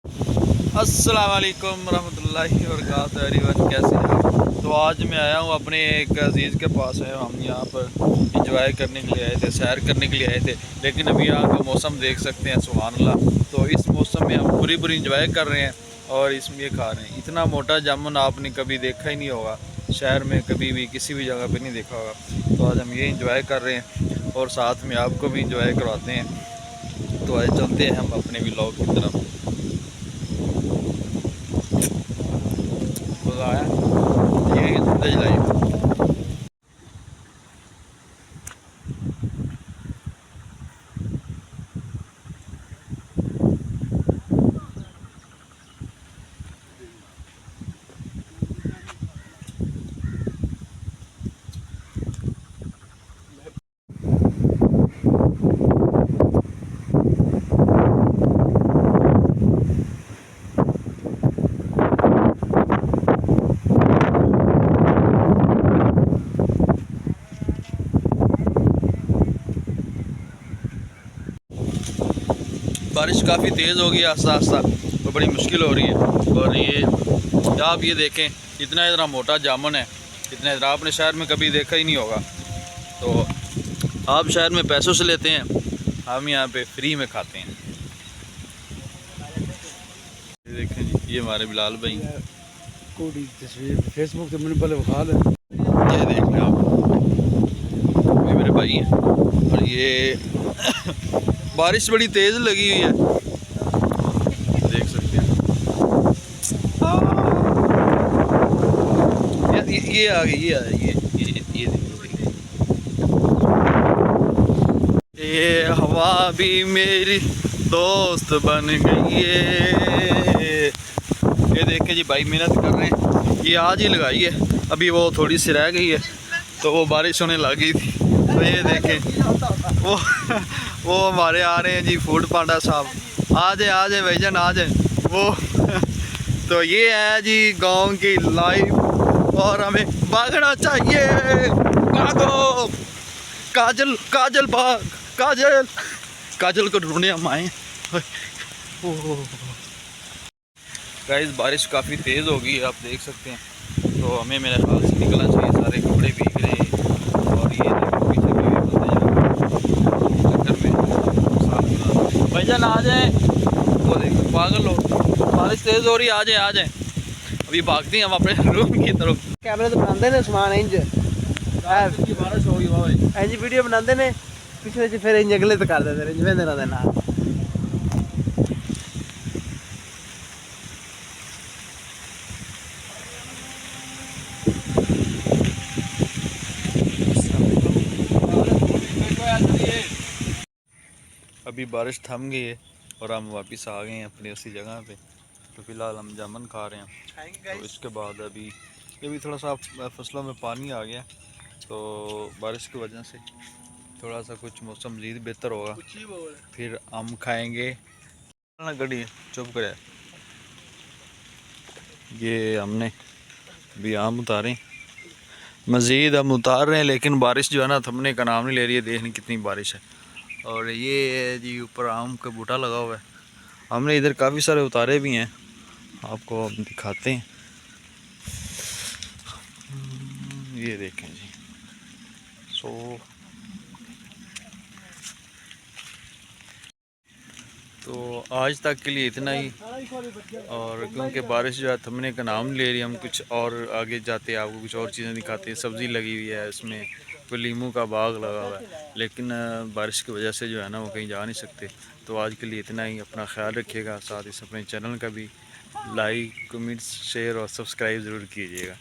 अस्सलाम वालेकुम रहमतुल्लाहि व बरकातहू एवरीवन, कैसे हैं आप। तो आज मैं आया हूँ अपने एक अजीज़ के पास है। हम यहाँ पर इंजॉय करने के लिए आए थे, सैर करने के लिए आए थे। लेकिन अभी यहाँ का मौसम देख सकते हैं, सुभान अल्लाह। तो इस मौसम में हम पूरी इंजॉय कर रहे हैं और इसमें ये खा रहे हैं। इतना मोटा जामुन आपने कभी देखा ही नहीं होगा, शहर में कभी भी किसी भी जगह पर नहीं देखा होगा। तो आज हम ये इंजॉय कर रहे हैं और साथ में आपको भी इंजॉय करवाते हैं। तो आज चलते हैं हम अपने व्लॉग की तरफ। मज़ा आया, ये जिंदगी लाइफ। बारिश काफ़ी तेज़ हो गई आस्ता आस्ता, तो बड़ी मुश्किल हो रही है। और ये आप ये देखें, इतना मोटा जामुन है, इतना आपने शहर में कभी देखा ही नहीं होगा। तो आप शहर में पैसों से लेते हैं, हम यहाँ पे फ्री में खाते हैं। ये देखें जी, ये हमारे बिलाल भाई तस्वीर फेसबुक से मैंने पहले बखा ले। ये देख रहे हैं आप, ये मेरे भाई हैं। और ये बारिश बड़ी तेज़ लगी हुई है, देख सकते हैं। ये आ गई, ये आ गई, ये देखो, ये हवा भी मेरी दोस्त बन गई है। ये देखे जी, भाई मेहनत कर रहे हैं। ये आज ही लगाई है, अभी वो थोड़ी सी रह गई है तो वो बारिश होने लगी थी। तो ये देखें, वो हमारे आ रहे हैं जी, फूड पांडा साहब। आ जाए भाईजान, आ जाए वो। तो ये है जी गांव की लाइफ, और हमें भागना चाहिए। भागो काजल, काजल भाग, काजल, काजल को ढूंढने हम आए। गाइस बारिश काफ़ी तेज़ हो गई है, आप देख सकते हैं। तो हमें मेरे ख्याल से निकलना चाहिए, सारे कपड़े भीग रहे हैं। और ये देखो पीछे भी बंदे चक्कर में भाईजान आ जाए। वो देखो पागल हो, बारिश तेज़ हो रही है, आ जाए। अभी भागते हैं हम अपने रूम की तरफ। कैमरे तो बनाते ने समान इंज बारिश हो गई इंज वीडियो बनाते ने, पिछले फिर इंज अगले तो कर देते इंज वेंदे ना देना। अभी बारिश थम गई है और हम वापस आ गए हैं अपनी उसी जगह पे। तो फिलहाल हम जामुन खा रहे हैं। तो इसके बाद अभी ये भी थोड़ा सा फसलों में पानी आ गया, तो बारिश की वजह से थोड़ा सा कुछ मौसम मज़ीद बेहतर होगा, फिर आम खाएंगे। ना गड़ी चुप करे। ये हमने अभी आम उतारे, मज़ीद हम उतार रहे हैं, लेकिन बारिश जो है ना थमने का नाम नहीं ले रही है। देखने कितनी बारिश है। और ये जी ऊपर आम का बूटा लगा हुआ है। हमने इधर काफ़ी सारे उतारे भी हैं, आपको हम दिखाते हैं। ये देखें जी। तो आज तक के लिए इतना ही। और क्योंकि बारिश जो है थमने का नाम नहीं ले रही, हम कुछ और आगे जाते हैं, आपको कुछ और चीज़ें दिखाते हैं। सब्ज़ी लगी हुई है इसमें, कोई लीमू का बाग लगा हुआ है, लेकिन बारिश की वजह से जो है ना वो कहीं जा नहीं सकते। तो आज के लिए इतना ही। अपना ख्याल रखिएगा, साथ ही अपने चैनल का भी लाइक, कमेंट्स, शेयर और सब्सक्राइब ज़रूर कीजिएगा।